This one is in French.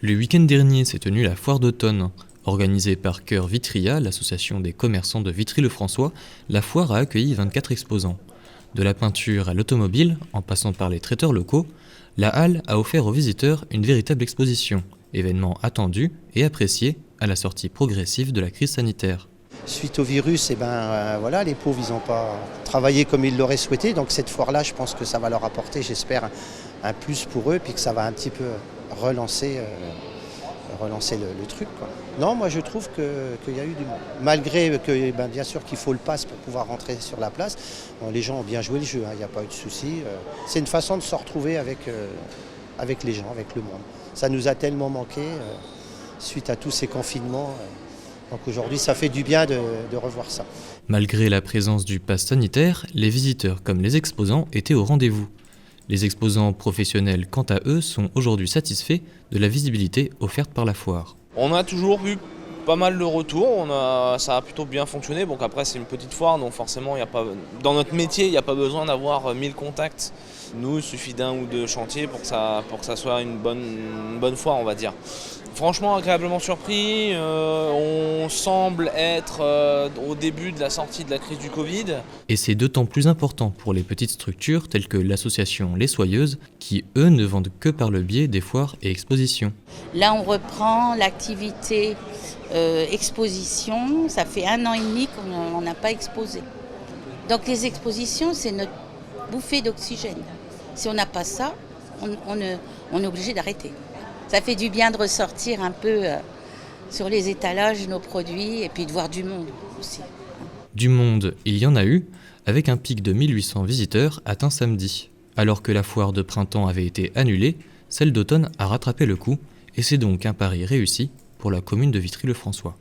Le week-end dernier s'est tenue la foire d'automne. Organisée par Cœur Vitria, l'association des commerçants de Vitry-le-François, la foire a accueilli 24 exposants. De la peinture à l'automobile, en passant par les traiteurs locaux, la halle a offert aux visiteurs une véritable exposition, événement attendu et apprécié à la sortie progressive de la crise sanitaire. Suite au virus, voilà, les pauvres, ils n'ont pas travaillé comme ils l'auraient souhaité. Donc cette foire-là, je pense que ça va leur apporter, j'espère, un plus pour eux, puis que ça va un petit peu relancer le truc, quoi. Non, moi je trouve qu'il y a eu du monde. Malgré que, bien sûr qu'il faut le pass pour pouvoir rentrer sur la place, les gens ont bien joué le jeu, il n'y a pas eu de souci. C'est une façon de se retrouver avec les gens, avec le monde. Ça nous a tellement manqué suite à tous ces confinements. Donc aujourd'hui, ça fait du bien de revoir ça. Malgré la présence du pass sanitaire, les visiteurs comme les exposants étaient au rendez-vous. Les exposants professionnels, quant à eux, sont aujourd'hui satisfaits de la visibilité offerte par la foire. On a toujours eu pas mal de retours, ça a plutôt bien fonctionné. Bon, après c'est une petite foire, donc forcément dans notre métier il n'y a pas besoin d'avoir 1000 contacts. Nous, il suffit d'un ou deux chantiers pour que ça soit une bonne foire, on va dire. Franchement, agréablement surpris, on semble être au début de la sortie de la crise du Covid. Et c'est d'autant plus important pour les petites structures telles que l'association Les Soyeuses, qui eux ne vendent que par le biais des foires et expositions. Là on reprend l'activité exposition, ça fait 1 an et demi qu'on n'a pas exposé. Donc les expositions, c'est notre bouffée d'oxygène. Si on n'a pas ça, on est obligé d'arrêter. Ça fait du bien de ressortir un peu sur les étalages nos produits et puis de voir du monde aussi. Du monde, il y en a eu, avec un pic de 1800 visiteurs atteint samedi. Alors que la foire de printemps avait été annulée, celle d'automne a rattrapé le coup et c'est donc un pari réussi pour la commune de Vitry-le-François.